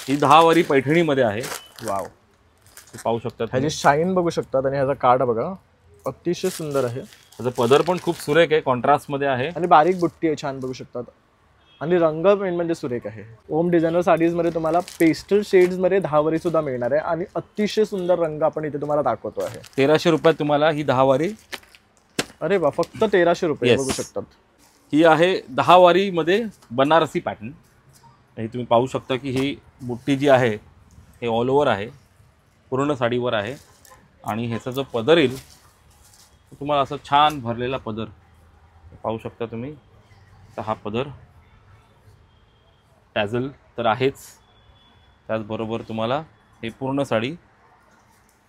ही 10 वारी पैठणीमध्ये आहे. वाव, तुम्ही पाहू शकता. ह्याची शाईन बघू शकतात आणि ह्याचा काढा बघा अतिशय सुंदर आहे. त्याचा पदर पण खूप सुरेख आहे, कॉन्ट्रास्ट मध्ये आहे आणि बारीक बुट्टी आहे, छान बघू शकतात. आणि रंग मेन म्हणजे सुरेख आहे. ओम डिझायनर साडीज मध्ये तुम्हाला पेस्टल शेड्स मध्ये 10 वारी सुद्धा मिळणार आहे आणि अतिशय सुंदर रंग आपण इथे तुम्हाला दाखवतो आहे. 1300 रुपयात तुम्हाला ही 10 वारी. अरे वा, फक्त 1300 रुपये बघू शकतात. ही आहे 10 वारी मध्ये बनारसी पॅटर्न. हे तुम्ही पाहू शकता की ही बुट्टी जी आहे हे ऑल ओव्हर आहे, पूर्ण साडीवर आहे. आणि ह्याचा जो पदर येईल तुम्हाला असं छान भरलेला पदर पाहू शकता तुम्ही. तर हा पदर टॅझल तर आहेच, त्याचबरोबर तुम्हाला हे पूर्ण साडी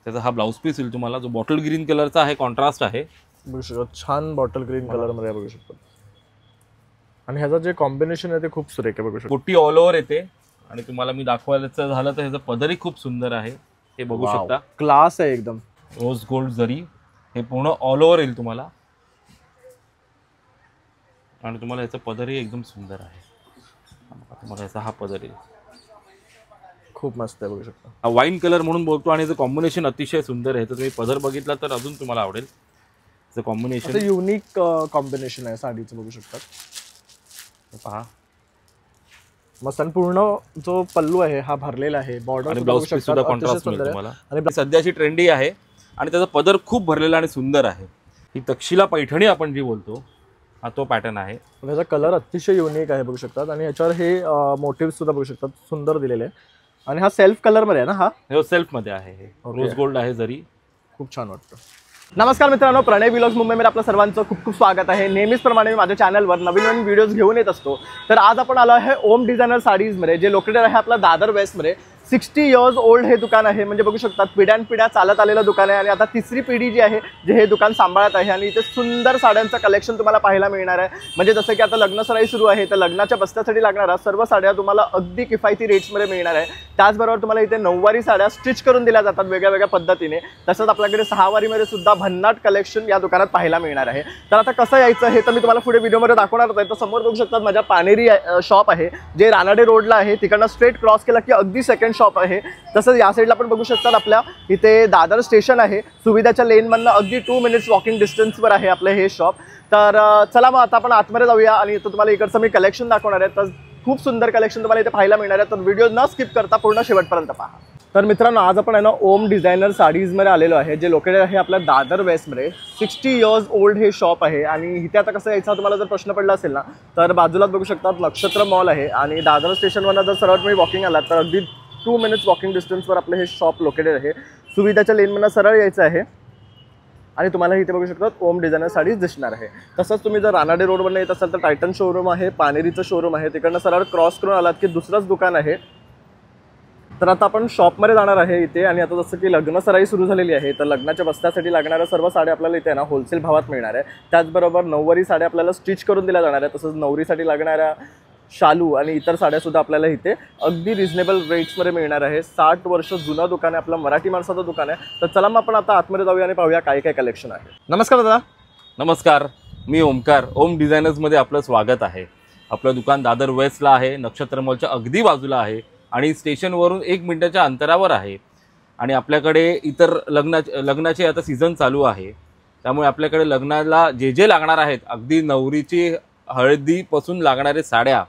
त्याचा हा ब्लाऊज पीस येईल तुम्हाला, जो बॉटल ग्रीन कलरचा आहे, कॉन्ट्रास्ट आहे. बघू शकता छान बॉटल ग्रीन कलर मध्ये बघू शकता. आणि ह्याचा जे कॉम्बिनेशन आहे ते खूप सुरेख आहे बघू शकता. बुट्टी ऑल ओव्हर येते आणि तुम्हाला मी दाखवायचं झालं तर ह्याचा पदरही खूप सुंदर आहे, हे बघू शकता. क्लास आहे एकदम. रोज गोल्ड जरी हे पूर्ण ऑल ओव्हर येईल तुम्हाला. आणि तुम्हाला याचा पदरही एकदम सुंदर आहे. तुम्हाला याचा हा पदर येईल, खूप मस्त आहे बघू शकता. हा वाईन कलर म्हणून बोलतो आणि याचं कॉम्बिनेशन अतिशय सुंदर आहे. तर तुम्ही पदर बघितला तर अजून तुम्हाला आवडेल. याचं कॉम्बिनेशन युनिक कॉम्बिनेशन आहे साडीचं बघू शकतात. पहा मस्त. आणि पूर्ण जो पल्लू आहे हा भरलेला आहे, बॉर्डर आणि ब्लाऊज पीस सुद्धा कॉन्ट्रास्ट मिळेल तुम्हाला. आणि सध्याची ट्रेंडी आहे आणि त्याचा पदर खूप भरलेला आणि सुंदर आहे. ही तक्षशिला पैठणी आपण जी बोलतो हा तो पॅटर्न आहे. त्याचा कलर अतिशय युनिक आहे बघू शकतात. आणि याच्यावर हे मोटिव्ह सुद्धा बघू शकतात, सुंदर दिलेले आहे. आणि हा सेल्फ कलर मध्ये आहे ना, हा सेल्फ मध्ये आहे. हे रोज गोल्ड आहे जरी, खूप छान वाटतं. नमस्कार मित्रांनो, प्रणय व्लॉग्स मुंबईमध्ये आपलं सर्वांचं खूप खूप स्वागत आहे. नेहमीचप्रमाणे मी माझ्या चॅनलवर नवीन नवीन व्हिडिओज घेऊन येत असतो. तर आज आपण आलो आहे ओम डिझायनर साडीजमध्ये, जे लोकेटेड आहे आपला दादर वेस्टमध्ये. 60 इयर्स ओल्ड हे दुकान आहे. म्हणजे बघू शकतात पिढ्यानपिढ्या चालत आलेलं दुकान आहे आणि आता तिसरी पिढी जी आहे जे हे दुकान सांभाळत आहे. आणि इथे सुंदर साड्यांचं कलेक्शन तुम्हाला पाहायला मिळणार आहे. म्हणजे जसं की आता लग्नसराई सुरू आहे, तर लग्नाच्या बस्त्यासाठी लागणाऱ्या सर्व साड्या तुम्हाला अगदी किफायती रेट्समध्ये मिळणार आहे. त्याचबरोबर तुम्हाला इथे 9 वारी साड्या स्टिच करून दिल्या जातात वेगळ्या वेगळ्या पद्धतीने. तसंच आपल्याकडे 6 वारीमध्ये सुद्धा भन्नाट कलेक्शन या दुकानात पाहायला मिळणार आहे. तर आता कसं यायचं हे तर मी तुम्हाला पुढे व्हिडिओमध्ये दाखवणार आहे. तर समोर बघू शकतात माझ्या पानेरी शॉप आहे, जे रानाडे रोडला आहे. तिकडनं स्ट्रेट क्रॉस केला की अगदी सेकंड शॉप आहे. तसंच या साईडला पण बघू शकतात आपल्या इथे दादर स्टेशन आहे. सुविधाच्या लेनमधनं अगदी 2 मिनिट्स वॉकिंग डिस्टन्सवर आहे आपलं हे शॉप. तर चला मग आता आपण आतमध्ये जाऊया आणि इथं तुम्हाला इकडचं मी कलेक्शन दाखवणार आहे. तर खूप सुंदर कलेक्शन तुम्हाला इथे पाहायला मिळणार आहे. तर व्हिडिओ न स्किप करता पूर्ण शेवटपर्यंत पहा. तर मित्रांनो, आज आपण आहे ना ओम डिझायनर साडीजमध्ये आलेलो आहे, जे लोकेटेड आहे आपल्या दादर वेस्टमध्ये. 60 इयर्स ओल्ड हे शॉप आहे. आणि इथे आता कसं यायचा तुम्हाला जर प्रश्न पडला असेल ना, तर बाजूलाच बघू शकतात नक्षत्र मॉल आहे. आणि दादर स्टेशनवरनं जर सरळ तुम्ही वॉकिंग आलात तर अगदी 2 मिनिट्स वॉकिंग डिस्टन्सवर आपलं हे शॉप लोकेटेड आहे. सुविधाच्या लेनमधनं सरळ यायचं आहे आणि तुम्हाला इथे बघू शकतात ओम डिझायनर साडीज दिसणार आहे. तसंच तुम्ही जर रानाडे रोडवरनं येत असाल तर टायटन शोरूम आहे, पानेरीचं शोरूम आहे. तिकडनं सरळ क्रॉस करून आलात की दुसरंच दुकान आहे. तर आता आपण शॉपमध्ये जाणार आहे इथे. आणि आता जसं की लग्नसराई सुरू झालेली आहे, तर लग्नाच्या बस्त्यासाठी लागणाऱ्या सर्व साड्या आपल्याला इथे ना होलसेल भावात मिळणार आहे. त्याचबरोबर 9 वारी साड्या आपल्याला स्टिच करून दिल्या जाणार आहे. तसंच नवरीसाठी लागणाऱ्या शालू आणि इतर साड्यासुद्धा आपल्याला इथे अगदी रिजनेबल रेट्समध्ये मिळणार आहे. 60 वर्ष जुनं दुकान आहे, आपलं मराठी माणसाचं दुकान आहे. तर चला मग आपण आता आतमध्ये जाऊया आणि पाहूया काय काय कलेक्शन आहे. नमस्कार दादा. नमस्कार, मी ओमकार. ओम डिझायनर्समध्ये आपलं स्वागत आहे. आपलं दुकान दादर वेस्टला आहे, नक्षत्र मॉलच्या अगदी बाजूला आहे आणि स्टेशनवरून 1 मिनिटाच्या अंतरावर आहे. आणि आपल्याकडे इतर लग्नाचे आता सीझन चालू आहे, त्यामुळे आपल्याकडे लग्नाला जे जे लागणार आहेत, अगदी नवरीची हळदीपासून लागणारे साड्या,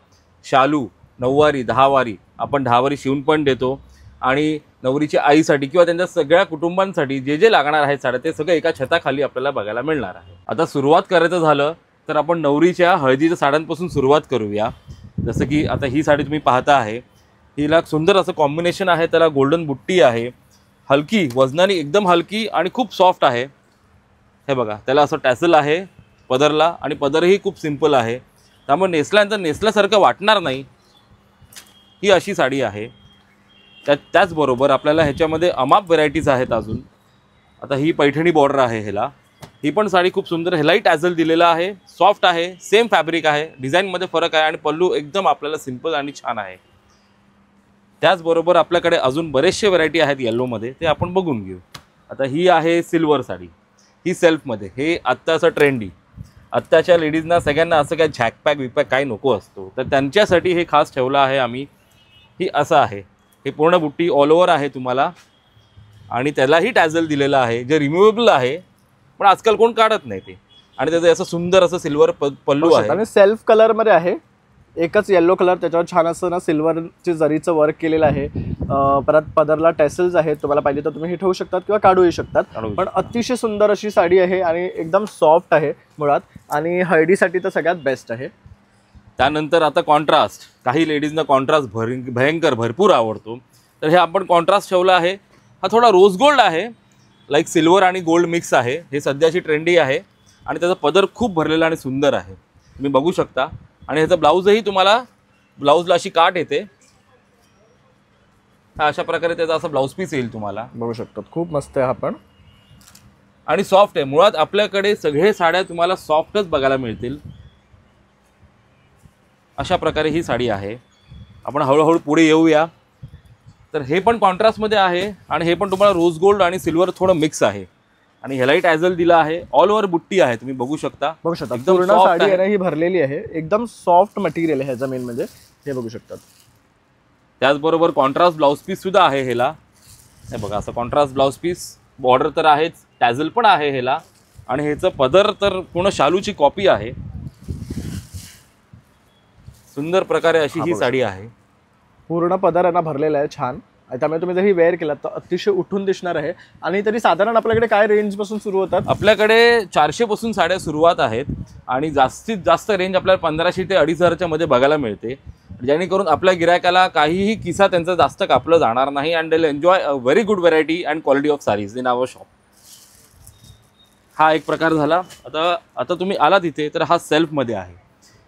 शालू, 9 वारी, 10 वारी, आपण 10 वारी शिवून पण देतो. आणि नवरीच्या आईसाठी किंवा त्यांच्या सगळ्या कुटुंबांसाठी जे जे लागणार आहेत साड्या, ते सगळं एका छताखाली आपल्याला बघायला मिळणार आहे. आता सुरुवात करायचं झालं तर आपण नवरीच्या हळदीच्या साड्यांपासून सुरुवात करूया. जसं की आता ही साडी तुम्ही पाहता आहे, हिला सुंदर असं कॉम्बिनेशन आहे. त्याला गोल्डन बुट्टी आहे, हलकी वजनाने एकदम हलकी आणि खूप सॉफ्ट आहे. हे बघा, त्याला असं टॅसल आहे पदरला आणि पदरही खूप सिंपल आहे, त्यामुळे नेसल्यानंतर नेसल्यासारखं वाटणार नाही. ही अशी साडी आहे. त्याचबरोबर आपल्याला ह्याच्यामध्ये अमाप व्हरायटीज आहेत अजून. आता ही पैठणी बॉर्डर आहे ह्याला. ही पण साडी खूप सुंदर, ह्यालाही टॅझल दिलेला आहे, सॉफ्ट आहे, सेम फॅब्रिक आहे, डिझाईनमध्ये फरक आहे आणि पल्लू एकदम आपल्याला सिंपल आणि छान आहे. त्याचबरोबर आपल्याकडे अजून बरेचसे व्हरायटी आहेत येल्लोमध्ये, ते आपण बघून घेऊ. आता ही आहे सिल्वर साडी. ही सेल्फमध्ये, हे आत्ता असं ट्रेंडी, आत्ताच्या लेडीजना सगळ्यांना असं काय झॅकपॅक विपॅक काय नको असतो, तर त्यांच्यासाठी हे खास ठेवलं आहे आम्ही. ही असं आहे, हे पूर्ण बुट्टी ऑल ओव्हर आहे तुम्हाला आणि त्यालाही टॅझल दिलेलं आहे जे रिमूवेबल आहे, पण आजकाल कोण काढत नाही ते. आणि त्याचं असं सुंदर असं सिल्वर पल्लू आहे आणि सेल्फ कलर मध्ये आहे, एकच येल्लो कलर, त्याच्यावर छान असं ना सिल्वरची जरीचं वर्क केलेलं आहे. परत पदरला टेसल्स आहेत, तुम्हाला पाहिजे तर तुम्ही हे ठेवू शकतात किंवा काढूही शकतात. पण अतिशय सुंदर अशी साडी आहे आणि एकदम सॉफ्ट आहे मुळात, आणि हळदीसाठी तर सगळ्यात बेस्ट आहे. त्यानंतर आता कॉन्ट्रास्ट, काही लेडीजना कॉन्ट्रास्ट भयंकर भरपूर आवडतो, तर हे आपण कॉन्ट्रास्ट ठेवला आहे. हा थोडा रोज गोल्ड आहे, लाईक सिल्वर आणि गोल्ड मिक्स आहे. हे सध्याची ट्रेंडी आहे आणि त्याचा पदर खूप भरलेला आणि सुंदर आहे, तुम्ही बघू शकता. आणि ह्याचा ब्लाऊजही तुम्हाला, ब्लाऊजला अशी काट येते, हा अशा प्रकारे त्याचा असा ब्लाऊज पीस येईल, तुम्हाला बघू शकतात. खूप मस्त आहे हा पण, आणि सॉफ्ट आहे. मुळात आपल्याकडे सगळे साड्या तुम्हाला सॉफ्टच बघायला मिळतील. अशा प्रकारे ही साडी आहे. आपण हळूहळू पुढे येऊया. तर हे पण कॉन्ट्रास्टमध्ये आहे आणि हे पण तुम्हाला रोज गोल्ड आणि सिल्वर थोडं मिक्स आहे आणि ह्यालाही टॅझल दिला आहे. ऑल ओव्हर बुट्टी आहे, तुम्ही बघू शकता. पूर्ण साडी आहे ना ही भरलेली आहे, एकदम सॉफ्ट मटेरियल आहे जमीन म्हणजे, हे बघू शकतात. त्याचबरोबर कॉन्ट्रास्ट ब्लाऊज पीस सुद्धा आहे ह्याला, हे बघा असं कॉन्ट्रास्ट ब्लाऊज पीस, बॉर्डर तर आहेच, टॅझल पण आहे ह्याला, आणि ह्याचं पदर तर पूर्ण शालूची कॉपी आहे. सुंदर प्रकारे अशी ही साडी आहे. पूर्ण पदर यांना भरलेला आहे छान, त्यामुळे तुम्ही जर ही वेअर केलात तर अतिशय उठून दिसणार आहे. आणि तरी साधारण आपल्याकडे काय रेंज पासून सुरू होतात? आपल्याकडे 400 पासून साड्या सुरुवात आहेत आणि जास्तीत जास्त रेंज आपल्याला 1500 ते 2500च्या मध्ये बघायला मिळते, जेणेकरून आपल्या गिरायकाला काहीही किस्सा त्यांचा जास्त कापलं जाणार नाही. And they enjoy a very good variety and quality of saris in our shop. हा एक प्रकार झाला. आता तुम्ही आला तिथे तर हा सेल्फमध्ये आहे,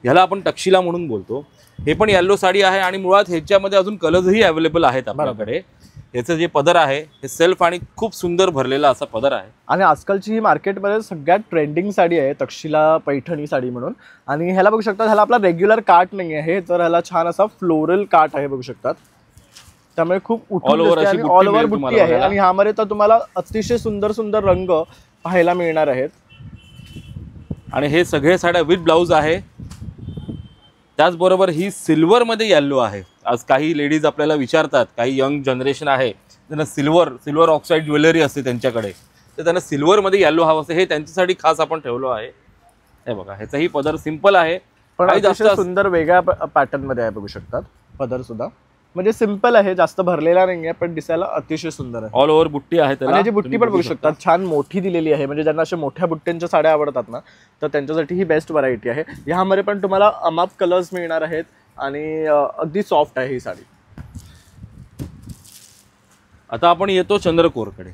ह्याला आपण तक्षशिला म्हणून बोलतो. हे पण येल्लो साडी आहे आणि मुळात ह्याच्यामध्ये अजून कलर्सही अवेलेबल आहेत आपल्याकडे. ह्याचं जे पदर आहे हे सेल्फ आणि खूप सुंदर भरलेला असा पदर आहे. आणि आजकालची ही मार्केटमध्ये सगळ्यात ट्रेंडिंग साडी आहे तक्षशिला पैठणी साडी म्हणून. आणि ह्याला बघू शकता, ह्याला आपला रेग्युलर काट नाही आहे, तर ह्याला छान असा फ्लोरल काट आहे, बघू शकतात. त्यामुळे खूप ऑल ओव्हर बुट्टी आहे आणि ह्यामध्ये तर तुम्हाला अतिशय सुंदर सुंदर रंग पाहायला मिळणार आहेत. आणि हे सगळे साड्या विथ ब्लाऊज आहे. त्याचबरोबर ही सिल्वरमध्ये येल्लो आहे. आज काही लेडीज आपल्याला विचारतात, काही यंग जनरेशन आहे त्यांना सिल्वर ऑक्साईड ज्वेलरी असते त्यांच्याकडे, तर त्यांना सिल्वरमध्ये येल्लो हवं असते, हे त्यांच्यासाठी खास आपण ठेवलो आहे. हे बघा, ह्याचाही पदर सिंपल आहे पण जास्त सुंदर वेगळ्या पॅटर्न मध्ये आहे, बघू शकतात. पदर सुद्धा म्हणजे सिंपल आहे, जास्त भरलेला नाही आहे, पण दिसायला अतिशय सुंदर आहे. ऑल ओव्हर बुट्टी आहे त्याला. आणि जी बुट्टी पण बघू शकतात, छान मोठी दिलेली आहे. म्हणजे ज्यांना अशा मोठ्या बुट्ट्यांच्या साड्या आवडतात ना, तर त्यांच्यासाठी ही बेस्ट व्हरायटी आहे. ह्यामध्ये पण तुम्हाला अमाप कलर्स मिळणार आहेत आणि अगदी सॉफ्ट आहे ही साडी. आता आपण येतो चंद्रकोरकडे.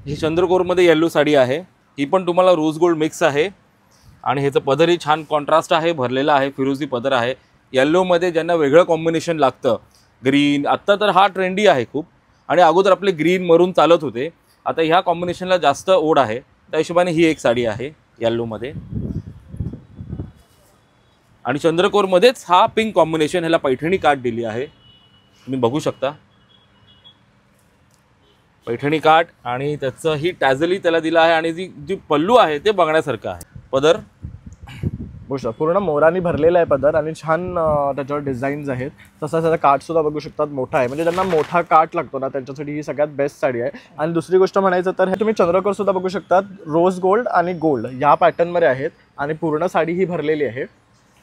ही चंद्रकोरमध्ये येल्लो साडी आहे. ही पण तुम्हाला रोज गोल्ड मिक्स आहे आणि ह्याचं पदरही छान कॉन्ट्रास्ट आहे, भरलेला आहे, फिरोजी पदर आहे. येल्लोमध्ये ज्यांना वेगळं कॉम्बिनेशन लागतं, ग्रीन, आत्ता तर हा ट्रेंडी आहे खूप, आणि अगोदर आपले ग्रीन मरून चालत होते, आता ह्या कॉम्बिनेशनला जास्त ओढ आहे. त्या हिशोबाने ही एक साडी आहे येल्लोमध्ये. आणि चंद्रकोरमध्येच हा पिंक कॉम्बिनेशन, ह्याला पैठणी काठ दिली आहे, तुम्ही बघू शकता. पैठणी काठ आणि त्याचं ही टॅझलही त्याला दिला आहे आणि जी पल्लू आहे ते बघण्यासारखं आहे. पदर बघू शकता पूर्ण मोरानी भरलेला आहे पदर आणि छान त्याच्यावर डिझाईन्स आहेत. तसंच त्याचा काठ सुद्धा बघू शकतात मोठा आहे, म्हणजे ज्यांना मोठा काठ लागतो ना त्यांच्यासाठी ही सगळ्यात बेस्ट साडी आहे. आणि दुसरी गोष्ट म्हणायचं तर हे तुम्ही चंद्रकोर सुद्धा बघू शकतात, रोज गोल्ड आणि गोल्ड या पॅटर्नमध्ये आहेत आणि पूर्ण साडी ही भरलेली आहे.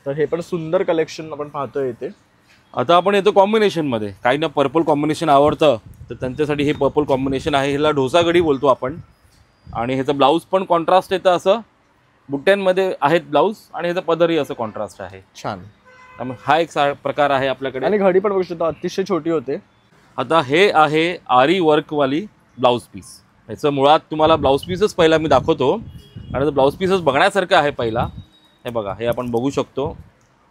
तर हे पण सुंदर कलेक्शन आपण पाहतोय इथे. आता आपण येतो कॉम्बिनेशनमध्ये. काहींना पर्पल कॉम्बिनेशन आवडतं तर त्यांच्यासाठी हे पर्पल कॉम्बिनेशन आहे. ह्याला ढोसागडी बोलतो आपण. आणि ह्याचं ब्लाऊज पण कॉन्ट्रास्ट येतं, असं बुट्ट्यांमध्ये आहेत ब्लाऊज, आणि ह्याचा पदरही असं कॉन्ट्रास्ट आहे. छान. त्यामुळे हा एक प्रकार आहे आपल्याकडे. आणि घडी पण बघू शकता अतिशय छोटी होते. आता हे आहे आरी वर्कवाली ब्लाऊज पीस. ह्याचं मुळात तुम्हाला ब्लाऊज पीसच पहिला मी दाखवतो आणि ब्लाऊज पीसच बघण्यासारखं आहे पहिला. हे बघा, हे आपण बघू शकतो.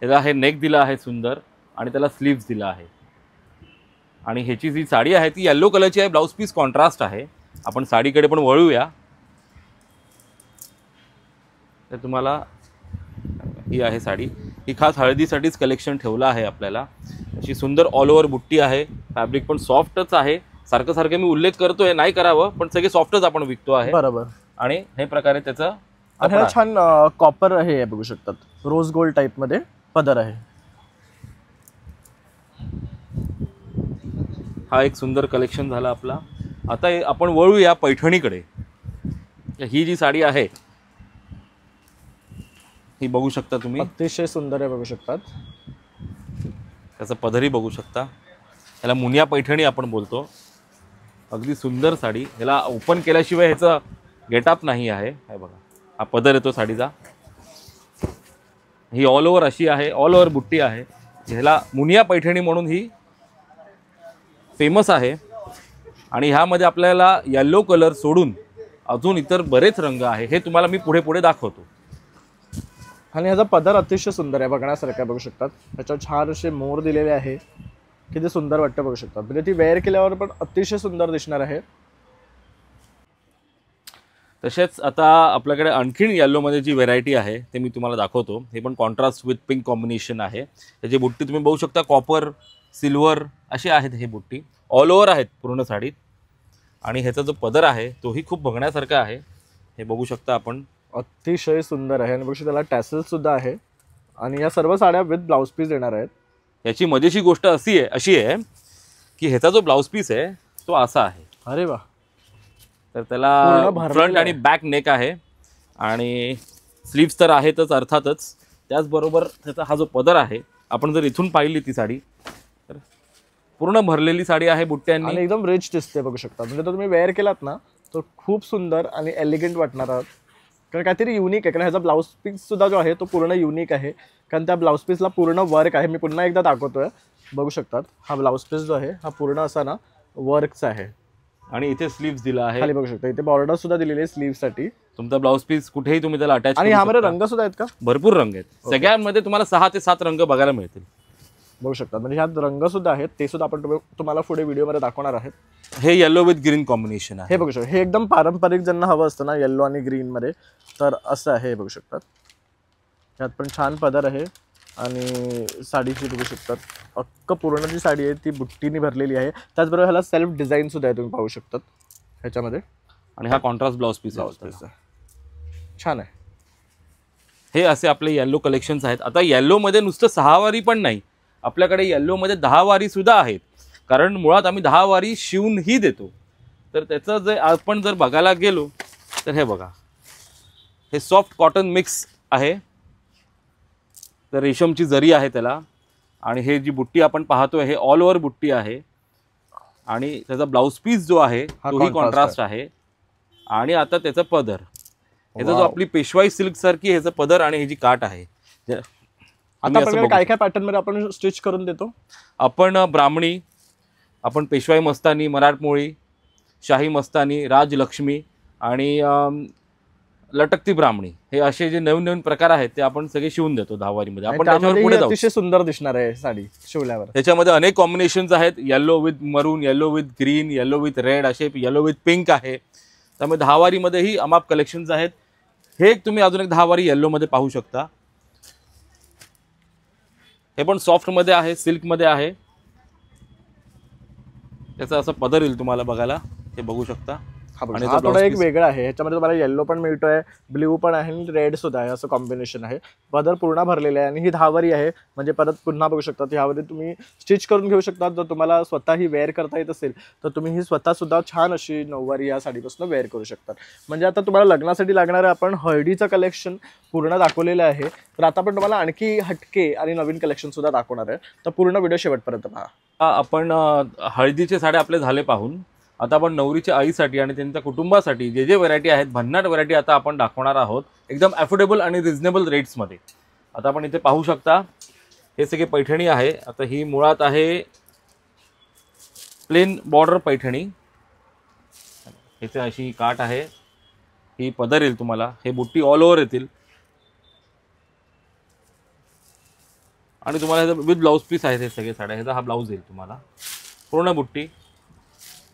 ह्याला हे नेक दिलं आहे सुंदर आणि त्याला स्लीव्स दिला आहे. आणि ह्याची जी साडी आहे ती येल्लो कलरची आहे, ब्लाऊज पीस कॉन्ट्रास्ट आहे. आपण साडीकडे पण वळूया. तर तुम्हाला ही आहे साडी. ही खास हळदीसाठीच कलेक्शन ठेवलं आहे आपल्याला. अशी सुंदर ऑल ओव्हर बुट्टी आहे. फॅब्रिक पण सॉफ्टच आहे. सारखं मी उल्लेख करतोय, नाही करावं, पण सगळे सॉफ्टच आपण विकतो आहे. बरोबर. आणि हे प्रकारे त्याचं छान कॉपर हे बघू शकतात, रोज गोल्ड टाइप मध्ये पदर आहे. हा एक सुंदर कलेक्शन झाला आपला. आता आपण वळूया पैठणीकडे. ही जी साडी आहे ही बघू शकता तुम्ही, अतिशय सुंदर आहे, बघू शकतात. त्याचं पदरही बघू शकता. याला मुनिया पैठणी आपण बोलतो. अगदी सुंदर साडी. ह्याला ओपन केल्याशिवाय ह्याचं गेटअप नाही आहे. हे बघा, हा पदर येतो साडीचा. ही ऑल ओव्हर अशी आहे, ऑल ओव्हर बुट्टी आहे. ह्याला मुनिया पैठणी म्हणून ही फेमस आहे. आणि ह्यामध्ये आपल्याला येलो कलर सोडून अजून इतर बरेच रंग आहे, हे तुम्हाला मी पुढे पुढे दाखवतो. आणि ह्याचा पदर अतिशय सुंदर आहे, बघण्यासारखं आहे, बघू शकतात. त्याच्यावर छान असे मोर दिलेले आहे, किती सुंदर वाटतं, बघू शकतात. म्हणजे ती वेअर केल्यावर पण अतिशय सुंदर दिसणार आहे. तसेच आता आपल्याकडे आणखीन येल्लोमध्ये जी व्हेरायटी आहे ते मी तुम्हाला दाखवतो. हे पण कॉन्ट्रास्ट विथ पिंक कॉम्बिनेशन आहे. त्याची बुट्टी तुम्ही बघू शकता, कॉपर, सिल्वर अशी आहेत हे बुट्टी. ऑल ओव्हर आहेत पूर्ण साडीत. आणि ह्याचा जो पदर आहे तोही खूप बघण्यासारखा आहे, हे बघू शकता आपण. अतिशय सुंदर आहे. आणि बघू शकता त्याला टॅसल्स सुद्धा आहे. आणि या सर्व साड्या विथ ब्लाऊज पीस येणार आहेत. याची मजेची गोष्ट अशी आहे की ह्याचा जो ब्लाऊज पीस आहे तो असा आहे. अरे वा. तर त्याला फ्रंट आणि बॅक नेक आहे आणि स्लीव्स तर आहेतच अर्थातच. त्याचबरोबर त्याचा हा जो पदर आहे, आपण जर इथून पाहिली ती साडी तर पूर्ण भरलेली साडी आहे बुट्ट्यांनी आणि एकदम रिच दिसते, बघू शकता. म्हणजे तो तुम्ही वेअर केलात ना तो खूप सुंदर आणि एलिगंट वाटणार आहात. कारण काहीतरी युनिक आहे. कारण ह्याचा ब्लाऊज पीस सुद्धा जो आहे तो पूर्ण युनिक आहे. कारण त्या ब्लाऊज पीसला पूर्ण वर्क आहे. मी पुन्हा एकदा दाखवतोय, बघू शकतात. हा ब्लाऊज पीस जो आहे हा पूर्ण असा ना वर्कचा आहे. आणि इथे स्लीव्स दिला आहे, खाली बघू शकता. इथे बॉर्डर सुद्धा दिलेली आहे स्लीव्ह साठी. तुमचा ब्लाऊज पीस कुठेही तुम्ही त्याला अटॅच. आणि ह्यामध्ये रंग सुद्धा आहेत का? भरपूर रंग आहेत. सगळ्यांमध्ये तुम्हाला 6 ते 7 रंग बघायला मिळतील, बघू शकता. म्हणजे ह्यात रंग सुद्धा आहेत, ते सुद्धा आपण तुम्हाला पुढे व्हिडिओमध्ये दाखवणार आहेत. हे येलो विथ ग्रीन कॉम्बिनेशन आहे. हे बघू शकता. हे एकदम पारंपरिक ज्यांना हवं असतं ना येल्लो आणि ग्रीन मध्ये, तर असं आहे, हे बघू शकतात. ह्यात पण छान पदर आहे. आणि साडीची बघू शकतात, अख्ख पूर्ण जी साडी आहे ती बुट्टीने भरलेली आहे. त्याचबरोबर ह्याला सेल्फ डिझाईन सुद्धा आहे, तुम्ही पाहू शकतात ह्याच्यामध्ये. आणि हा कॉन्ट्रास्ट ब्लाऊज पीस आहे, छान आहे. हे असे आपले येल्लो कलेक्शन्स आहेत. आता येल्लोमध्ये नुसतं 6 वारी पण नाही, आपल्याकडे येल्लोमध्ये 10 वारी सुद्धा आहेत. कारण मुळात आम्ही 10 वारी शिवूनही देतो. तर त्याचं जे आपण जर बघायला गेलो तर हे बघा, हे सॉफ्ट कॉटन मिक्स आहे. तर रेशमची जरी आहे त्याला. आणि हे जी बुट्टी आपण पाहतोय हे ऑल ओव्हर बुट्टी आहे. आणि त्याचा ब्लाऊज पीस जो आहे तोही कॉन्ट्रास्ट आहे. आणि आता त्याचा पदर, ह्याचा जो आपली पेशवाई सिल्क सारखी ह्याचं पदर आणि ह्याची काठ आहे. आता काय काय पॅटर्न मध्ये आपण स्टिच करून देतो. आपण ब्राह्मणी, आपण पेशवाई मस्तानी, मराठमोळी, शाही मस्तानी, राजलक्ष्मी आणि लटकती ब्राह्मणी, हे असे जे नवीन नवीन प्रकार आहेत ते आपण सगळे शिवून देतो 10 वारीमध्ये. आपण त्याच्यावर पुढे जाऊ. अतिशय सुंदर दिसणार आहे साडी शिवल्यावर. त्याच्यामध्ये अनेक कॉम्बिनेशन्स आहेत. येलो विथ मरून, yellow with green, yellow with red, असे येलो विथ पिंक आहे. त्यामुळे 10 वारीमध्येही अमाप कलेक्शन्स आहेत. हे एक तुम्ही अजून एक 10 वारी येल्लोमध्ये पाहू शकता. हे पण सॉफ्टमध्ये आहे, सिल्कमध्ये आहे. त्याचा असं पदर येईल तुम्हाला बघायला, हे बघू शकता. आणि हा थोडा एक वेगळा आहे. ह्याच्यामध्ये तुम्हाला येल्लो पण मिळतोय, ब्ल्यू पण आहे आणि रेड सुद्धा आहे, असं कॉम्बिनेशन आहे. पदर पूर्ण भरलेले आहे. आणि ही 10 वारी आहे, म्हणजे परत पुन्हा बघू शकता. ह्यामध्ये तुम्ही स्टिच करून घेऊ शकता. जर तुम्हाला स्वतःही वेअर करता येत असेल तर तुम्ही ही स्वतः सुद्धा छान अशी 9 वारी या साडीपासून वेअर करू शकता. म्हणजे आता तुम्हाला लग्नासाठी लागणारं आपण हळदीचं कलेक्शन पूर्ण दाखवलेलं आहे. तर आता पण तुम्हाला आणखी हटके आणि नवीन कलेक्शन सुद्धा दाखवणार आहे. तर पूर्ण व्हिडिओ शेवटपर्यंत पहा. आपण हळदीचे साडे आपले झाले पाहून. आता आपण नवरीच्या आईसाठी आणि त्यांच्या कुटुंबासाठी जे जे व्हरायटी आहेत, भन्नाट व्हरायटी आता आपण दाखवणार आहोत, एकदम अफोर्डेबल आणि रिजनेबल रेट्समध्ये. आता आपण इथे पाहू शकता हे सगळे पैठणी आहे. आता ही मुळात आहे प्लेन बॉर्डर पैठणी. इथे अशी काठ आहे, ही पदर येईल तुम्हाला. हे बुट्टी ऑल ओव्हर येतील आणि तुम्हाला विथ ब्लाऊज पीस आहेत हे सगळे साड्या. ह्याचा हा ब्लाऊज येईल तुम्हाला, पूर्ण बुट्टी.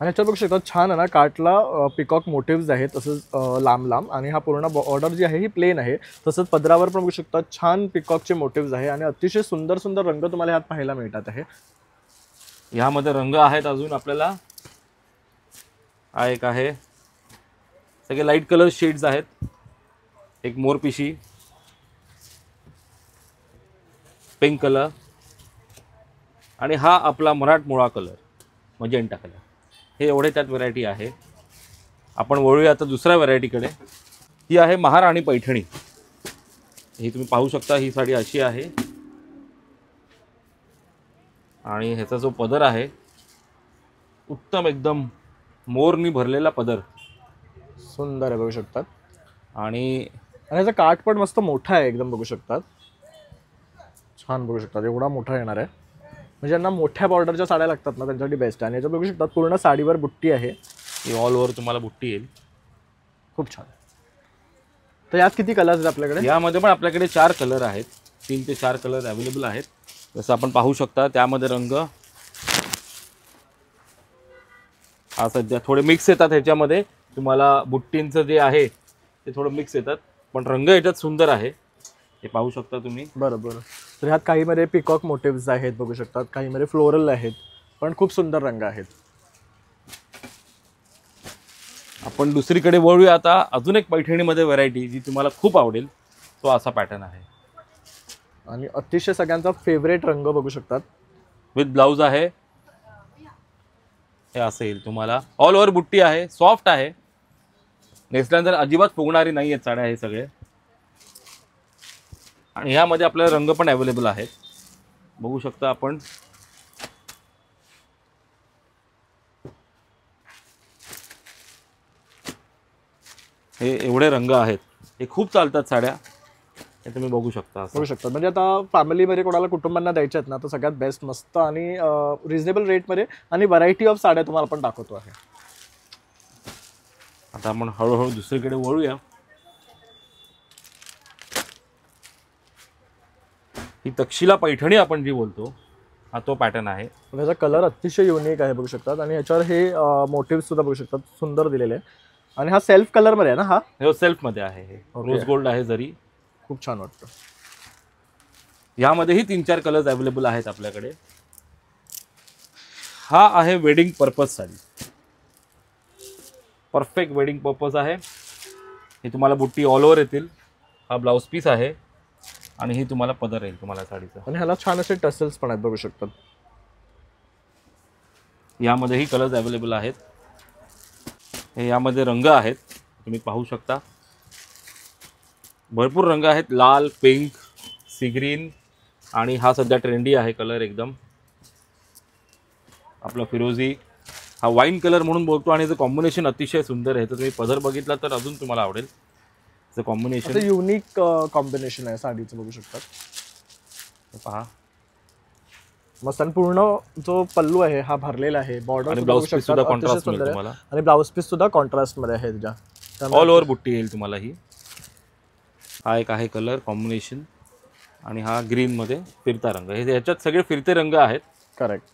आणि ह्याच्यात बघू शकता छान आहे ना, काठला पिकॉक मोटिव्स आहेत तसंच लांब लांब. आणि हा पूर्ण बॉर्डर जी आहे ही प्लेन आहे. तसंच पदरावर पण बघू शकता छान पिकॉकचे मोटिव्स आहे. आणि अतिशय सुंदर सुंदर रंग तुम्हाला ह्यात पाहायला मिळतात आहे. ह्यामध्ये रंग आहेत अजून आपल्याला. हा एक आहे, सगळे लाईट कलर शेड्स आहेत. एक मोरपिशी, पिंक कलर आणि हा आपला मराठमोळा कलर. मजेंटा कलर, हे एवढे त्यात व्हरायटी आहे. आपण वळूया आता दुसऱ्या व्हरायटीकडे. ही आहे महाराणी पैठणी. ही तुम्ही पाहू शकता, ही साडी अशी आहे आणि ह्याचा जो पदर आहे उत्तम एकदम मोरनी भरलेला पदर, सुंदर आहे बघू शकतात. आणि याचा काठ पण मस्त मोठा आहे एकदम बघू शकतात. छान बघू शकतात, एवढा मोठा येणार आहे. म्हणजे ज्यांना मोठ्या बॉर्डरच्या साड्या लागतात ना त्यांच्यासाठी बेस्ट आहे. आणि याच्यात बघू शकतात पूर्ण साडीवर बुट्टी आहे. ही ऑल ओव्हर तुम्हाला बुट्टी येईल. खूप छान. तर यात किती कलर्स आहेत आपल्याकडे? यामध्ये पण आपल्याकडे 4 कलर आहेत. 3 ते 4 कलर अवेलेबल आहेत. जसं आपण पाहू शकता त्यामध्ये रंग हा सध्या थोडे मिक्स येतात. ह्याच्यामध्ये तुम्हाला बुट्टींचं जे आहे ते थोडं मिक्स येतात, पण रंग याच्यात सुंदर आहे, हे पाहू शकता तुम्ही. बरोबर. तर ह्यात काहीमध्ये पिकॉक मोटिव्स आहेत बघू शकतात, काहीमध्ये फ्लोरल आहेत, पण खूप सुंदर रंग आहेत. आपण दुसरीकडे वळूया आता. अजून एक पैठणीमध्ये व्हरायटी जी तुम्हाला खूप आवडेल, तो असा पॅटर्न आहे आणि अतिशय सगळ्यांचा फेवरेट रंग बघू शकतात. विथ ब्लाऊज आहे. हे असं येईल तुम्हाला. ऑल ओव्हर बुट्टी आहे, सॉफ्ट आहे, नेसल्यानंतर अजिबात फुगणारी नाही आहेत साड्या हे सगळे. आणि ह्यामध्ये आपल्याला रंग पण अवेलेबल आहेत, बघू शकता आपण. हे एवढे रंग आहेत, हे खूप चालतात साड्या, हे तुम्ही बघू शकता. बघू शकता. म्हणजे आता फॅमिलीमध्ये कोणाला कुटुंबांना द्यायचे आहेत ना, तर सगळ्यात बेस्ट मस्त आणि रिजनेबल रेटमध्ये आणि व्हरायटी ऑफ साड्या तुम्हाला आपण दाखवतो आहे. आता आपण हळूहळू दुसरीकडे वळूया. ही तक्षशिला पैठणी आपण जी बोलतो, हा तो पॅटर्न आहे. त्याचा कलर अतिशय युनिक आहे बघू शकतात. आणि याच्यावर हे मोटिव्ह सुद्धा बघू शकतात, सुंदर दिलेले आहे. आणि हा सेल्फ कलरमध्ये आहे ना? हा सेल्फमध्ये आहे. हे रोज गोल्ड आहे जरी, खूप छान वाटतं. यामध्येही 3-4 कलर्स अवेलेबल आहेत आपल्याकडे. हा आहे wedding purpose sari, perfect wedding purpose आहे. हे तुम्हाला बुट्टी ऑल ओव्हर येतील. हा ब्लाऊज पीस आहे आणि ही तुम्हाला पदर येईल तुम्हाला साडीचा. आणि ह्याला छान असे टसल्स पण आहेत बघू शकतात. यामध्येही कलर्स अवेलेबल आहेत. हे यामध्ये रंग आहेत, तुम्ही पाहू शकता. भरपूर रंग आहेत, लाल, पिंक, सी ग्रीन, आणि हा सध्या ट्रेंडी आहे कलर एकदम आपला फिरोजी. हा वाईन कलर म्हणून बोलतो आणि याचं कॉम्बिनेशन अतिशय सुंदर आहे. तर तुम्ही पदर बघितला तर अजून तुम्हाला आवडेल. याचं कॉम्बिनेशन युनिक कॉम्बिनेशन आहे साडीचं बघू शकतात. पहा मस्त. आणि पूर्ण जो पल्लू आहे हा भरलेला आहे. बॉर्डर आणि ब्लाऊज पीस सुद्धा कॉन्ट्रास्ट मिळेल तुम्हाला. आणि ब्लाऊज पीस सुद्धा कॉन्ट्रास्ट मध्ये आहे त्याच्या. ऑल ओव्हर बुट्टी येईल तुम्हाला ही. हा एक आहे कलर कॉम्बिनेशन आणि हा ग्रीन मध्ये फिरता रंग. हे ह्याच्यात सगळे फिरते रंग आहेत. करेक्ट.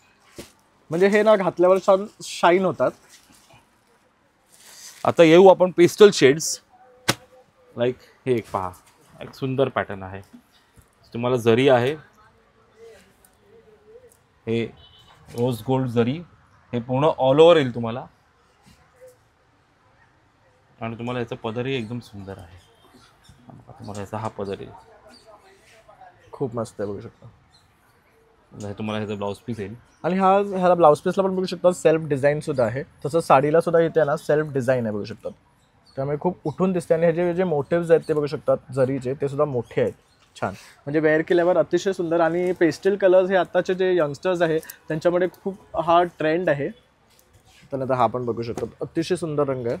म्हणजे हे ना घातल्यावर छान शाईन होतात. आता येऊ आपण पेस्टल शेड्स. लाईक हे एक पहा, एक सुंदर पॅटर्न आहे. तुम्हाला जरी आहे, हे रोज गोल्ड जरी, हे पूर्ण ऑल ओव्हर येईल तुम्हाला. आणि तुम्हाला याचा पदरही एकदम सुंदर आहे. तुम्हाला याचा हा पदर येईल, खूप मस्त आहे बघू शकता. हे तुम्हाला ह्याचा ब्लाऊज पीस येईल. आणि ह्याला ब्लाऊज पीसला पण बघू शकता सेल्फ डिझाईन सुद्धा आहे. तसं साडीला सुद्धा इथे ना सेल्फ डिझाईन आहे बघू शकतात. त्यामुळे खूप उठून दिसते. आणि ह्याचे जे मोटिव्स आहेत ते बघू शकतात जरीचे, ते सुद्धा मोठे आहेत. छान. म्हणजे वेअर केल्यावर अतिशय सुंदर. आणि पेस्टल कलर्स हे आत्ताचे जे यंगस्टर्स आहे त्यांच्यामध्ये खूप हा ट्रेंड आहे. त्यानंतर हा पण बघू शकतो, अतिशय सुंदर रंग आहे.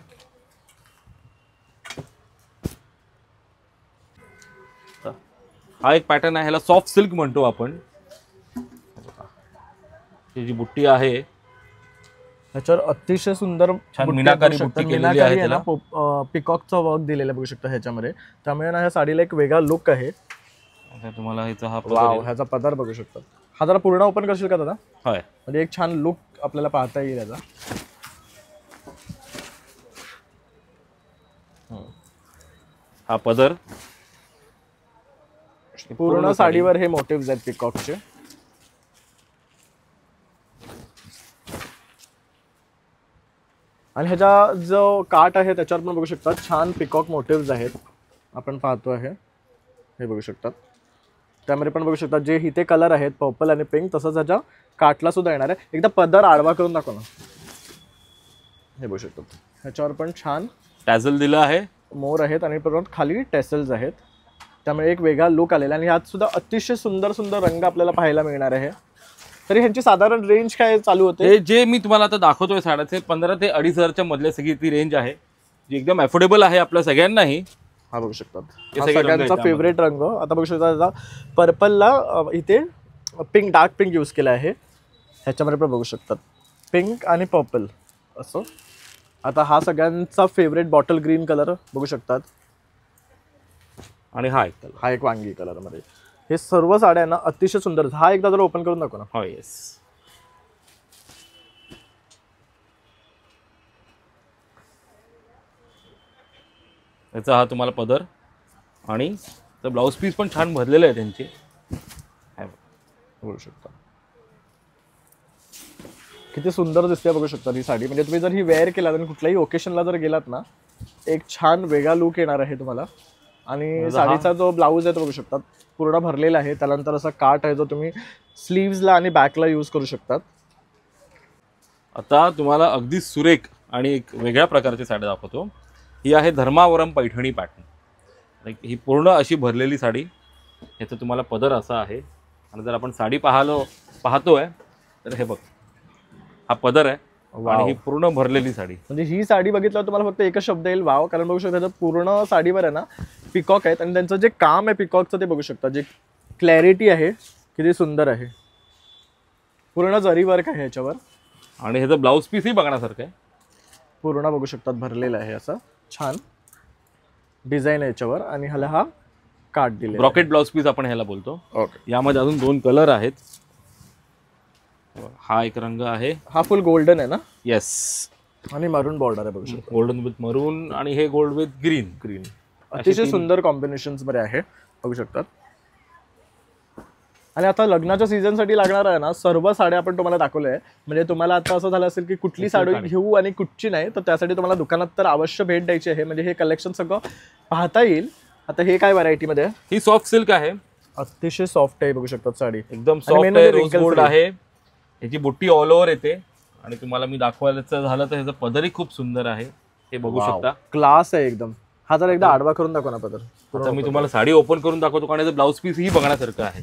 हा एक पॅटर्न आहे, ह्याला सॉफ्ट सिल्क म्हणतो आपण. ही जी बुट्टी आहे ह्याच्यावर अतिशय सुंदर छान मीनाकारी बुट्टी केलेली आहे. त्याला पिकॉकचा वर्क दिलेला बघू शकता ह्याच्यामध्ये. त्यामुळे ना ह्या साडीला एक वेगळा लुक आहे. तुम्हाला ह्याचा हा वाव, ह्याचा पदर बघू शकता. हा जरा पूर्ण ओपन करशील का दादा? होय. म्हणजे एक छान लुक आपल्याला पाहता येईल याचा. हा पदर पूर्ण साडीवर हे मोटिव्स आहेत पिकॉकचे. आणि ह्याचा जो काठ आहे त्याच्यावर पण बघू शकता छान पिकॉक मोटिव्स आहेत. आपण पाहतो आहे, हे बघू शकतात. त्यामध्ये पण बघू शकता जे इथे कलर आहेत पर्पल आणि पिंक, तसंच ह्याच्या काठला सुद्धा येणार आहे. एकदा पदर आडवा करून दाखव ना. हे बघू शकतो ह्याच्यावर पण छान टॅझल दिलं आहे, मोर आहेत आणि परत खाली टेसल्स आहेत. त्यामुळे एक वेगळा लुक आलेला आणि यात सुद्धा अतिशय सुंदर सुंदर रंग आपल्याला पाहायला मिळणार आहे. तरी ह्यांची साधारण रेंज काय चालू होते? हे जे मी तुम्हाला आता दाखवतोय साड्याचे 15 ते 2,500च्या मधल्या सगळी ती रेंज आहे, जी एकदम अफोर्डेबल आहे आपल्या सगळ्यांनाही. हा बघू शकतात हे हा सगळे रंग सगळ्यांचा आहेत फेवरेट रंग. आता बघू शकता त्याचा पर्पलला इथे पिंक, डार्क पिंक यूज केला आहे. ह्याच्यामध्ये पण बघू शकतात पिंक आणि पर्पल असं. आता हा सगळ्यांचा फेवरेट बॉटल ग्रीन कलर बघू शकतात आणि हा एक कलर, हा एक वांगी कलर मध्ये. हे सर्व साड्या ना अतिशय सुंदर. हा एकदा जर ओपन करून दाखव ना. हो येस. याचा हा तुम्हाला पदर आणि ब्लाऊज पीस पण छान भरलेले आहे त्यांचे. बघू शकता किती सुंदर दिसते बघू शकता ही साडी. म्हणजे तुम्ही जर ही वेअर केलात आणि कुठल्याही ओकेशनला जर गेलात ना, एक छान वेगळा लुक येणार आहे तुम्हाला. आणि साडीचा जो ब्लाऊज आहे तो बघू शकतात पूर्ण भरलेला आहे. त्यानंतर असा काठ आहे जो तुम्ही स्लीव्सला आणि बॅकला यूज करू शकतात. आता तुम्हाला अगदी सुरेख आणि एक वेगळ्या प्रकारची साडी दाखवतो. ही आहे धर्मावरम पैठणी पॅटर्न. ही पूर्ण अशी भरलेली साडी. ह्याचं तुम्हाला पदर असा आहे आणि जर आपण साडी पाहतोय तर हे बघ, हा पदर आहे आणि ही पूर्ण भरलेली साडी. म्हणजे ही साडी बघितल्यावर तुम्हाला फक्त एकच शब्द येईल वाव. कारण बघू शकता पूर्ण साडीवर आहे ना पिकॉक आहेत आणि त्यांचं जे काम आहे पिकॉकचं ते बघू शकता. जे क्लॅरिटी आहे किती सुंदर आहे. पूर्ण जरी वर्क आहे ह्याच्यावर आणि ह्याचं ब्लाऊज पीसही बघण्यासारखं आहे. पूर्ण बघू शकतात भरलेलं आहे असं छान डिझाईन आहे याच्यावर. आणि ह्याला हा काठ दिले ब्रॉकेट ब्लाऊज पीस आपण ह्याला बोलतो. ओके. यामध्ये अजून 2 कलर आहेत. हा एक रंग आहे, हा फुल गोल्डन आहे ना. येस. आणि मरून बॉर्डर आहे बघू शकता. गोल्डन विथ मरून आणि हे गोल्ड विथ ग्रीन. अतिशय सुंदर कॉम्बिनेशन्स मध्ये आहे बघू शकतात. आणि आता लग्नाच्या सीझनसाठी लागणार आहे ना सर्व साड्या आपण तुम्हाला दाखवल्या आहे. म्हणजे तुम्हाला आता असं झालं असेल की कुठली साडी घेऊ आणि कुठची नाही, तर त्यासाठी तुम्हाला दुकानात तर अवश्य भेट द्यायची आहे. म्हणजे हे कलेक्शन सगळं पाहता येईल. आता हे काय व्हरायटीमध्ये आहे? ही सॉफ्ट सिल्क आहे, अतिशय सॉफ्ट आहे बघू शकतात साडी. एकदम सॉफ्ट आहे, रोज गोल्ड आहे. ह्याची बुट्टी ऑल ओव्हर येते आणि तुम्हाला मी दाखवायचं झालं तर ह्याचं पदरही खूप सुंदर आहे. हे बघू शकता, क्लास आहे एकदम. हा जर एकदा आडवा करून दाखव ना पदर. आता मी तुम्हाला साडी ओपन करून दाखवतो कारण याचं ब्लाऊज पीस ही बघण्यासारखं आहे.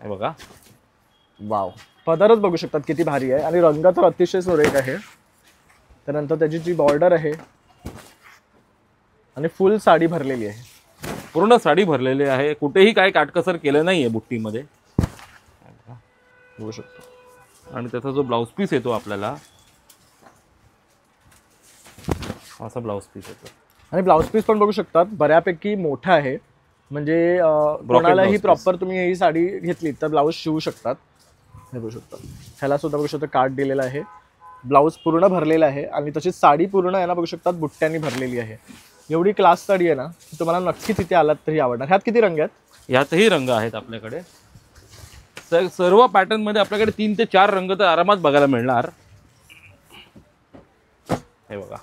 हे बघा, वाव. पदरच बघू शकतात किती भारी आहे आणि रंग तर अतिशय सुरेख आहे. त्यानंतर त्याची जी बॉर्डर आहे आणि फुल साडी भरलेली आहे. पूर्ण साडी भरलेली आहे, कुठेही काय काटकसर केलं नाहीये बुट्टीमध्ये बघू शकतो. आणि त्याचा जो ब्लाऊज पीस येतो आपल्याला असा ब्लाऊज पीस येतो. आणि ब्लाऊज पीस पण बघू शकतात बऱ्यापैकी मोठा आहे. म्हणजे कोणालाही प्रॉपर तुम्ही ही साडी घेतली तर ब्लाऊज शिवू शकतात. हे बघू शकता. ह्याला सुद्धा बघू शकता काठ दिलेला आहे. ब्लाऊज पूर्ण भरलेला आहे आणि तशीच साडी पूर्ण आहे ना बघू शकतात बुट्ट्यांनी भरलेली आहे. एवढी क्लास साडी आहे ना की तुम्हाला नक्कीच इथे आलात तरी आवडणार. ह्यात किती रंग आहेत? ह्यातही रंग आहेत आपल्याकडे. सर्व पॅटर्न मध्ये आपल्याकडे 3 ते 4 रंग तर आरामात बघायला मिळणार. हे बघा,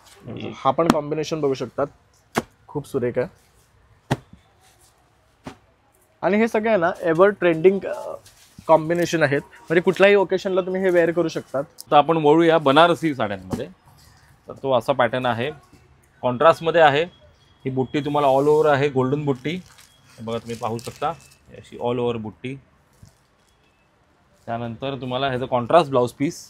हा पण कॉम्बिनेशन बघू शकतात खूप सुरेख आहे. आणि हे सगळे ना एव्हर ट्रेंडिंग कॉम्बिनेशन आहेत. म्हणजे कुठल्याही ओकेशनला तुम्ही हे वेअर करू शकतात. तर आपण वळूया बनारसी साड्यांमध्ये. तर तो असा पॅटर्न आहे, कॉन्ट्रास्टमध्ये आहे. ही बुट्टी तुम्हाला ऑल ओव्हर आहे, गोल्डन बुट्टी. हे बघा तुम्ही पाहू शकता, अशी ऑल ओव्हर बुट्टी. त्यानंतर तुम्हाला ह्याचा कॉन्ट्रास्ट ब्लाऊज पीस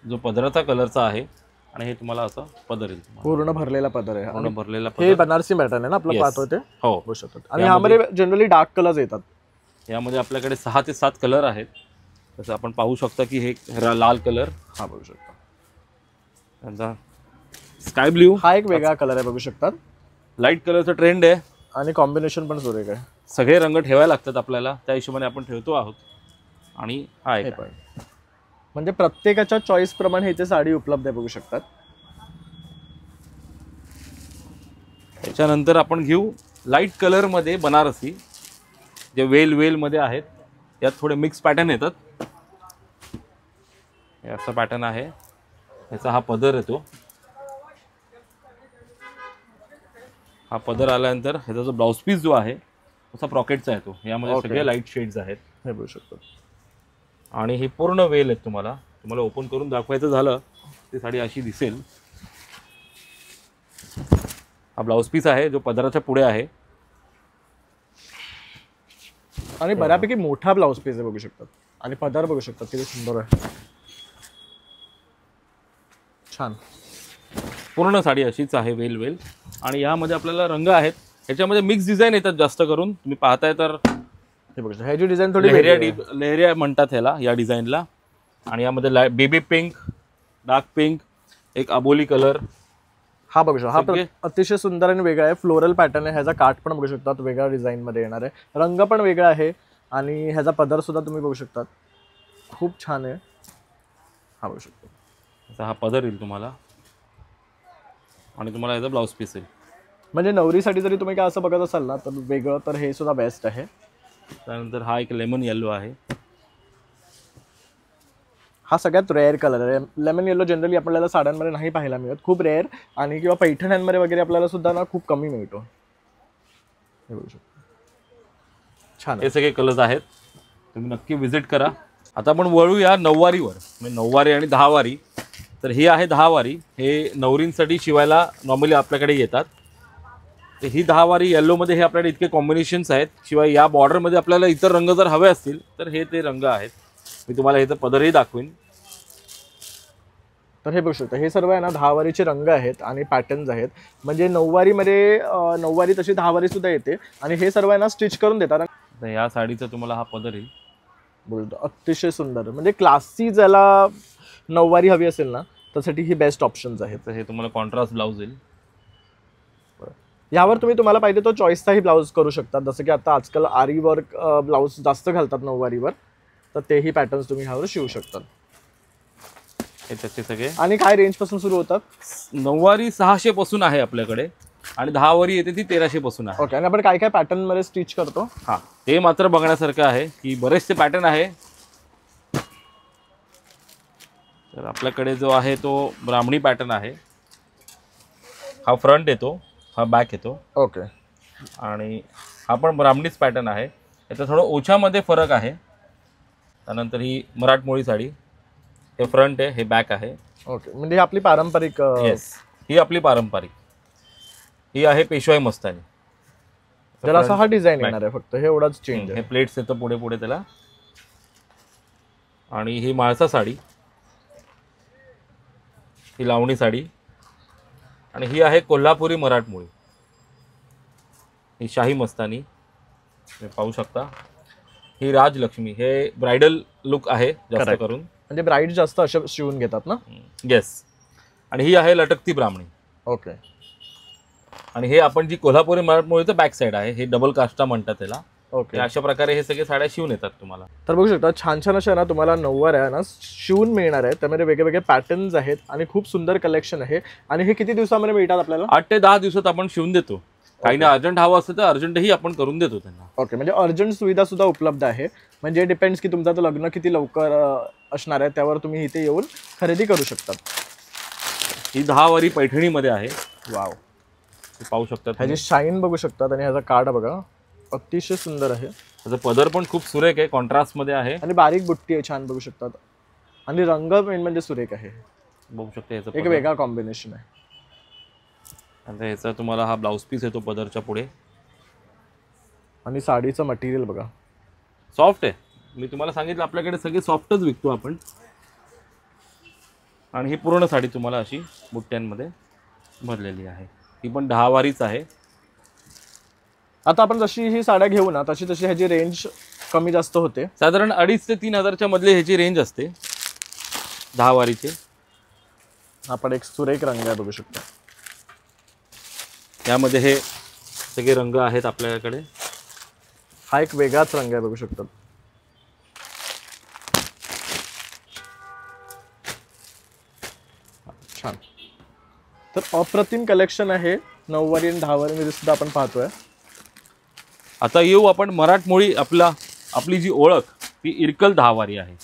जो पदराचा कलरचा आहे आणि हे तुम्हाला असं पदर येईल. पूर्ण भरलेला पदर आहे. पूर्ण भरलेला हे पदर. बनारसी पॅटर्न आहे ना आपलं पाहतोय ते. हो, बघू शकतात. आणि ह्यामध्ये जनरली डार्क कलर्स येतात. यामध्ये आपल्याकडे 6 ते 7 कलर आहेत. तसं आपण पाहू शकता की हे लाल कलर, हा बघू शकता. त्यांचा स्काय ब्ल्यू, हा एक वेगळा कलर आहे बघू शकतात. लाईट कलरचा ट्रेंड आहे आणि कॉम्बिनेशन पण सुरेख आहे. सगळे रंग ठेवायला लागतात आपल्याला, त्या हिशोबाने आपण ठेवतो आहोत. आणि हा एक म्हणजे प्रत्येकाच्या चॉईस प्रमाणे इथे साडी उपलब्ध आहे बघू शकतात. त्याच्यानंतर आपण घेऊ लाईट कलरमध्ये बनारसी, जे वेल मध्ये आहेत. यात थोडे मिक्स पॅटर्न येतात. हे असा पॅटर्न आहे. याचा हा पदर येतो. हा पदर आल्यानंतर ह्याचा जो ब्लाऊज पीस जो आहे असा प्रॉकेटचा आहे तो. यामध्ये Okay. सगळे लाईट शेड्स आहेत हे बघू शकतो. आणि ही पूर्ण वेल आहेत. तुम्हाला ओपन करून दाखवायचं झालं ती साडी अशी दिसेल. हा ब्लाऊज पीस आहे जो पदराच्या पुढे आहे आणि बऱ्यापैकी मोठा ब्लाऊज पीस आहे बघू शकतात. आणि पदर बघू शकतात किती सुंदर आहे. छान. पूर्ण साडी अशीच आहे वेल. आणि यामध्ये आपल्याला रंग आहेत. ह्याच्यामध्ये मिक्स डिझाईन येतात जास्त करून. तुम्ही पाहताय तर हे बघू शकता. ह्याची डिझाईन थोडी वेगळी आहे. लेहरिया म्हणतात ह्याला, या डिझाईनला. आणि यामध्ये बेबी पिंक, डार्क पिंक, एक अबोली कलर. हा बघू शकता. हा अतिशय सुंदर आणि वेगळा आहे. फ्लोरल पॅटर्न आहे. ह्याचा काठ पण बघू शकतात वेगळ्या डिझाईन मध्ये येणार आहे. रंग पण वेगळा आहे आणि ह्याचा पदर सुद्धा तुम्ही बघू शकतात. खूप छान आहे. हा बघू शकतो. असा हा पदर येईल तुम्हाला आणि तुम्हाला याचा ब्लाऊज पीस येईल. म्हणजे नवरीसाठी जरी तुम्ही काय असं बघत असाल ना तर वेगळं तर हे सुद्धा बेस्ट आहे. त्यानंतर हा एक लेमन येलो आहे. हा सगळ्यात रेअर कलर आहे. लेमन येलो जनरली आपल्याला साड्यांमध्ये नाही पाहायला मिळत. खूप रेअर आणि किंवा पैठण्यांमध्ये वगैरे आपल्याला सुद्धा ना खूप कमी मिळतो. हे बघू शकतो. छान. हे सगळे कलर्स आहेत. तुम्ही नक्की व्हिजिट करा. आता आपण वळूया नऊवारीवर. म्हणजे नऊवारी आणि दहावारी. तर ही आहे दहावारी. हे नवरींसाठी शिवायला नॉर्मली आपल्याकडे येतात. तर ही दहावारी येल्लोमध्ये हे आपल्याकडे इतके कॉम्बिनेशन्स आहेत. शिवाय या बॉर्डरमध्ये आपल्याला इतर रंग जर हवे असतील तर हे ते रंग आहेत. मी तुम्हाला इथं पदरही दाखवीन. तर हे बघू शकता. हे सर्व आहे ना दहावारीचे रंग आहेत आणि पॅटर्न्स आहेत. म्हणजे नऊवारीमध्ये नऊवारी तशी दहावारी सुद्धा येते आणि हे सर्व आहे ना स्टिच करून देतात. तर या साडीचा तुम्हाला हा पदर येईल. बोलतो अतिशय सुंदर. म्हणजे क्लासी ज्याला नऊवारी हवी असेल ना त्यासाठी ही बेस्ट ऑप्शन्स आहेत. तर हे तुम्हाला कॉन्ट्रास्ट ब्लाऊज येईल. यावर तुम्हाला पाहिजे तो चॉईसचाही ब्लाऊज करू शकता. जसं की आता आजकाल आरी वर्क ब्लाऊज जास्त घालतात नऊवारीवर. तर तेही पॅटर्न्स तुम्ही ह्यावर शिवू शकतात. हे त्याचे सगळे. आणि काय रेंज पासून सुरू होतात? नऊवारी 600 पासून आहे आपल्याकडे आणि दहावारी येते ती 1300 पासून आहे. ओके. आणि आपण काय काय पॅटर्न मध्ये स्टिच करतो? हां, ते मात्र बघण्यासारखं आहे की बरेचसे पॅटर्न आहे. तर आपल्याकडे जो आहे तो ब्राह्मणी पॅटर्न आहे. हा फ्रंट येतो, हा बॅक येतो. ओके. आणि हा पण ब्राह्मणीच पॅटर्न आहे. याचा थोडं ओछामध्ये फरक आहे. त्यानंतर ही मराठमोळी साडी. हे फ्रंट आहे, हे बॅक आहे. ओके. म्हणजे ही आपली पारंपरिक. येस, ही आपली पारंपरिक. ही आहे पेशवाई मस्तानी. त्याला असा हा डिझाईन येणार आहे फक्त. हे एवढाच चेंज आहे. हे प्लेट्स येतं पुढे पुढे त्याला. आणि ही माळसा साडी, ही लावणी साडी. आणि ही आहे कोल्हापुरी मराठमोळी. ही शाही मस्तानी तुम्ही पाहू शकता. ही राजलक्ष्मी. हे ब्रायडल लुक आहे जास्त Correct. करून. म्हणजे ब्राईड जास्त अशा शिवून घेतात ना. येस. आणि ही आहे लटकती ब्राह्मणी. ओके. आणि हे आपण जी कोल्हापुरी मराठमोळीचं बॅक साईड आहे, हे डबल काष्टा म्हणतात त्याला. ओके. अशा प्रकारे हे सगळे साड्या शिवून येतात तुम्हाला. तर बघू शकता छान छान अशा ना तुम्हाला नऊवाऱ्या ना शिवून मिळणार आहे. त्यामध्ये वेगवेगळे पॅटर्न्स आहेत आणि खूप सुंदर कलेक्शन आहे. आणि हे किती दिवसामध्ये मिळतात आपल्याला? 8 ते 10 दिवसात आपण शिवून देतो. काहींना अर्जंट हवं असतं तर अर्जंटही आपण करून देतो त्यांना. ओके. म्हणजे अर्जंट सुविधा सुद्धा उपलब्ध आहे. म्हणजे डिपेंड्स की तुमचं तर लग्न किती लवकर असणार आहे त्यावर तुम्ही इथे येऊन खरेदी करू शकता. ही 10 वारी पैठणीमध्ये आहे. वाव. पाहू शकतात. ह्याची शाईन बघू शकतात आणि ह्याचा कार्ड बघा अतिशय सुंदर आहे. त्याचा पदर पण खूप सुरेख आहे, कॉन्ट्रास्ट मध्ये आहे. आणि बारीक बुट्टी आहे, छान बघू शकतात. आणि रंग मेन म्हणजे सुरेख आहे. बघू शकता याचा एक वेगळा कॉम्बिनेशन आहे. आणि याचा तुम्हाला हा ब्लाऊज पीस येतो पदरच्या पुढे. आणि साडीचं मटेरियल बघा सॉफ्ट आहे. मी तुम्हाला सांगितलं आपल्याकडे सगळे सॉफ्टच विकतो आपण. आणि ही पूर्ण साडी तुम्हाला अशी बुट्ट्यांमध्ये भरलेली आहे. ही पण 10 वारीच आहे. आता आपण जशी ही साड्या घेऊ ना तशी तशी ह्याची रेंज कमी जास्त होते. साधारण 2,500 ते 3,000च्या मध्ये ह्याची रेंज असते 10 वारीची. आपण एक सुरेख रंग आहे बघू शकता. यामध्ये हे सगळे रंग आहेत आपल्याकडे. हा एक वेगळाच रंग आहे बघू शकतात. छान. तर अप्रतिम कलेक्शन आहे 9 वारी आणि 10 वारी मध्ये सुद्धा आपण पाहतोय. आता येऊ आपण मराठमोळी. आपली जी ओळख ती इरकल 10 वारी आहे.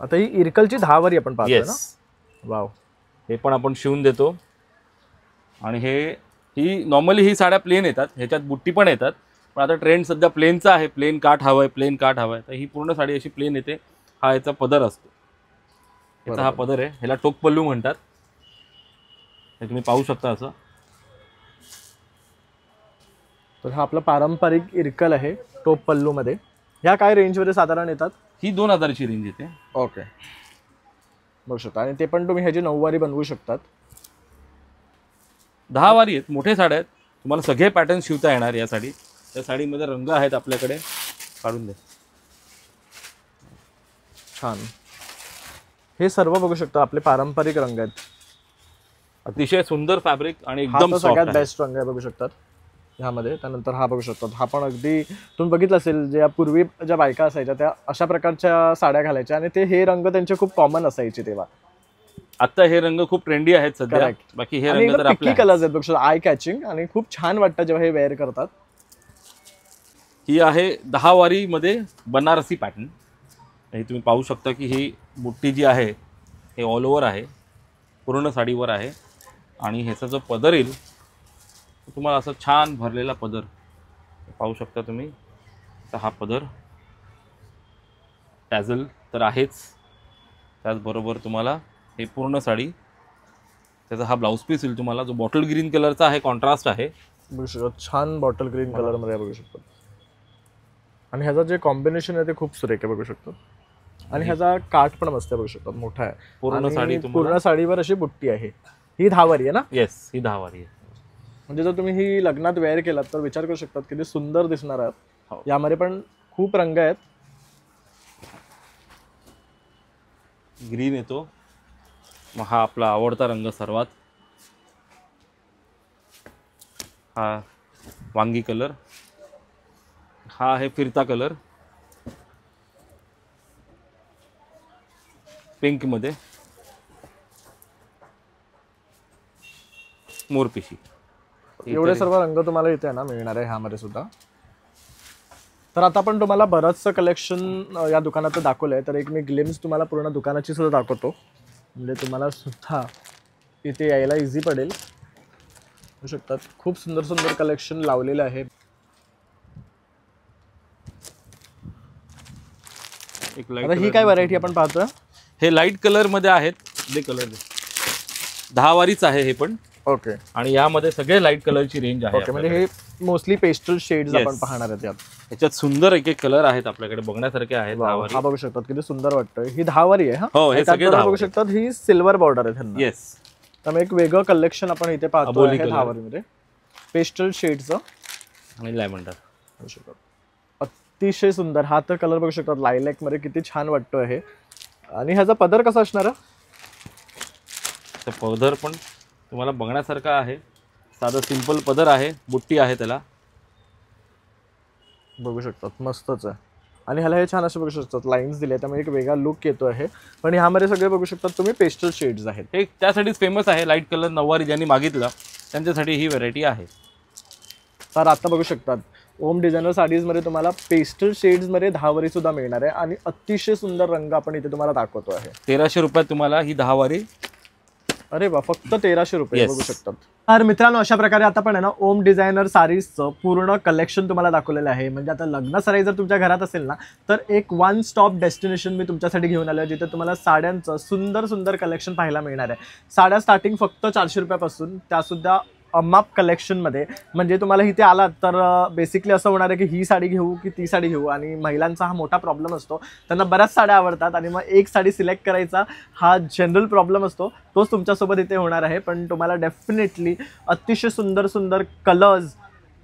आता ही इरकलची 10 वारी आपण पाहतोय ना. वाव. हे पण आपण शिवून देतो. आणि हे ही नॉर्मली ही साड्या प्लेन येतात, ह्याच्यात बुट्टी पण येतात, पण आता ट्रेंड सध्या प्लेनचा आहे. प्लेन काठ हवं आहे, प्लेन काठ हवं आहे, तर ही पूर्ण साडी अशी प्लेन येते. हा याचा पदर असतो, याचा हा पदर आहे, ह्याला टोक पल्लू म्हणतात. हे तुम्ही पाहू शकता असं. तर हा आपला पारंपरिक इरकल आहे टोप पल्लूमध्ये. ह्या काय रेंजमध्ये साधारण येतात? ही 2000ची रेंज येते. ओके, बघू शकता. आणि ते पण तुम्ही ह्याची 9 वारी बनवू शकतात. 10 वारी आहेत, मोठे साड्या आहेत, तुम्हाला सगळे पॅटर्न शिवता येणार या साडी. त्या साडीमध्ये रंग आहेत आपल्याकडे, काढून दे. छान, हे सर्व बघू शकता आपले पारंपरिक रंग आहेत. अतिशय सुंदर फॅब्रिक आणि हा एकदम तर सगळ्यात सॉफ्ट आहे. बेस्ट रंग आहे बघू शकतात ह्यामध्ये. त्यानंतर हा बघू शकतात, हा पण अगदी तुम्ही बघितलं असेल, ज्या पूर्वी ज्या बायका असायच्या त्या अशा प्रकारच्या साड्या घालायच्या आणि ते हे रंग त्यांचे खूप कॉमन असायचे तेव्हा. आता हे रंग खूप ट्रेंडी आहेत सध्या. Correct. बाकी हे आणि रंग तर आपले कलर्स आहेत बघू शकता, आय कॅचिंग आणि खूप छान वाटतं जेव्हा हे वेअर करतात. ही आहे 10 वारी मध्ये बनारसी पॅटर्न. हे तुम्ही पाहू शकता की ही बुट्टी जी आहे हे ऑल ओव्हर आहे, पूर्ण साडीवर आहे. आणि ह्याचा जो पदर येईल तो तुम्हाला असं छान भरलेला पदर पाहू शकता तुम्ही. तर हा पदर, टॅझल तर आहेच, त्याचबरोबर तुम्हाला हे पूर्ण साडी, त्याचा हा ब्लाऊज पीस येईल तुम्हाला, जो बॉटल ग्रीन कलरचा आहे, कॉन्ट्रास्ट आहे. बघू शकता छान बॉटल ग्रीन कलर मध्ये बघू शकतो. आणि ह्याचा जे कॉम्बिनेशन आहे ते खूप सुरेख आहे बघू शकतो. आणि ह्याचा काठ पण मस्त आहे बघू शकतो, मोठा आहे. पूर्ण आणि साडी पूर्ण साडीवर अशी बुट्टी आहे. ही 10 वारी आहे ना? येस, ही 10 वारी आहे. म्हणजे जर तुम्ही ही लग्नात वेअर केलात तर विचार करू शकतात किती सुंदर दिसणार हो. आहात. यामध्ये पण खूप रंग आहेत. ग्रीन येतो, मग हा आपला आवडता रंग सर्वात, हा वांगी कलर, हा आहे फिरता कलर पिंक मध्ये, मोरपिशी. एवढे सर्व रंग तुम्हाला इथे आहे ना मिळणार आहे ह्यामध्ये सुद्धा. तर आता पण तुम्हाला बरंचसं कलेक्शन या दुकानात दाखवलं आहे, तर एक मी ग्लिम्स तुम्हाला पूर्ण दुकानाची सुद्धा दाखवतो, म्हणजे तुम्हाला सुद्धा इथे यायला इझी पडेल. होऊ शकतात खूप सुंदर सुंदर कलेक्शन लावलेलं आहे. आता ही काय व्हरायटी आपण पाहतोय? हे लाईट कलर मध्ये आहेत, दे कलर दे. 10 वारीच आहे हे पण. ओके. आणि यामध्ये सगळे लाईट कलरची रेंज आहे. ओके, म्हणजे हे मोस्टली पेस्टल शेड्स आपण पाहणार आहेत यात. याच्यात सुंदर एक एक कलर आहेत आपल्याकडे, बघण्यासारखे आहेत. 10 वारी हा बघू शकतात किती सुंदर वाटतंय. ही 10 वारी आहे. हो, हे सगळे 10 बघू शकतात ही सिल्वर बॉर्डर आहे त्यांना. येस. त्यामुळे एक वेगळं कलेक्शन आपण इथे पाहतो अबोली आहे color. 10 वारीमध्ये पेस्टल शेडचं आणि लॅव्हेंडर बघू शकतात. अतिशय सुंदर. हा तर कलर बघू शकतात लायलॅक मध्ये किती छान वाटतो आहे. आणि ह्याचा पदर कसा असणार आहे? तर पदर पण तुम्हाला बघण्यासारखा आहे. साधा सिंपल पदर आहे, बुट्टी आहे त्याला, बघू शकतात मस्तच आहे. आणि ह्याला हे छान असे बघू शकतात लाईन्स दिले, त्यामुळे एक वेगळा लुक येतो आहे. पण ह्यामध्ये सगळे बघू शकतात तुम्ही पेस्टल शेड्स आहेत. हे त्यासाठीच फेमस आहे. लाईट कलर 9 वारी ज्यांनी मागितला त्यांच्यासाठी ही व्हरायटी आहे. तर आता बघू शकतात ओम डिझायनर साडीजमध्ये तुम्हाला पेस्टल शेड्समध्ये 10 वारी सुद्धा मिळणार आहे. आणि अतिशय सुंदर रंग आपण इथे तुम्हाला दाखवतो आहे. 1300 रुपयात तुम्हाला ही 10 वारी. अरे वा, फक्त 1300 रुपये. Yes. बघू शकतात. तर मित्रांनो, अशा प्रकारे आता पण आहे ना ओम डिझायनर साडीजचं पूर्ण कलेक्शन तुम्हाला दाखवलेलं आहे. म्हणजे आता लग्न सराई जर तुमच्या घरात असेल ना, तर एक वन स्टॉप डेस्टिनेशन मी तुमच्यासाठी घेऊन आलो आहे, जिथे तुम्हाला साड्यांचं सुंदर सुंदर कलेक्शन पाहायला मिळणार आहे. साड्या स्टार्टिंग फक्त 400 रुपयापासून, त्यासुद्धा अमाप कलेक्शनमध्ये. म्हणजे तुम्हाला इथे आलात तर बेसिकली असं होणार आहे की ही साडी घेऊ की ती साडी घेऊ. आणि महिलांचा हा मोठा प्रॉब्लेम असतो, त्यांना बऱ्याच साड्या आवडतात आणि मग एक साडी सिलेक्ट करायचा हा जनरल प्रॉब्लेम असतो. तोच तुमच्यासोबत इथे होणार आहे. पण तुम्हाला डेफिनेटली अतिशय सुंदर सुंदर कलर्स,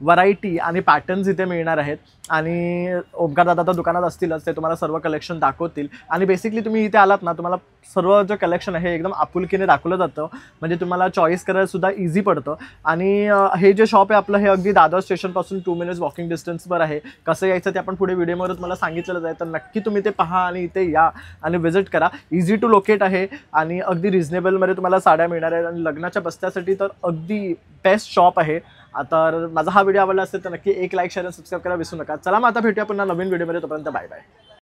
व्हरायटी आणि पॅटर्न्स इथे मिळणार आहेत. आणि ओमकार दादा तर दुकानात असतीलच, ते तुम्हाला सर्व कलेक्शन दाखवतील. आणि बेसिकली तुम्ही इथे आलात ना, तुम्हाला सर्व जे कलेक्शन आहे एकदम आपुलकीने दाखवलं जातं. म्हणजे तुम्हाला चॉईस करायला सुद्धा इझी पडतं. आणि हे जे शॉप आहे आपलं, हे अगदी दादर स्टेशनपासून 2 मिनिट्स वॉकिंग डिस्टन्सवर आहे. कसं यायचं ते आपण पुढे व्हिडिओमध्ये तुम्हाला सांगितलेलं आहे. तर नक्की तुम्ही ते पहा आणि इथे या आणि व्हिजिट करा. इझी टू लोकेट आहे आणि अगदी रिजनेबलमध्ये तुम्हाला साड्या मिळणार आहेत. आणि लग्नाच्या बस्त्यासाठी तर अगदी बेस्ट शॉप आहे. तर माझा हा व्हिडिओ आवडला असेल तर नक्की एक लाईक, शेअर आणि सबस्क्राईब करायला विसरू नका. चला मग आता भेटूया पुन्हा नवीन व्हिडिओमध्ये. तोपर्यंत बाय बाय.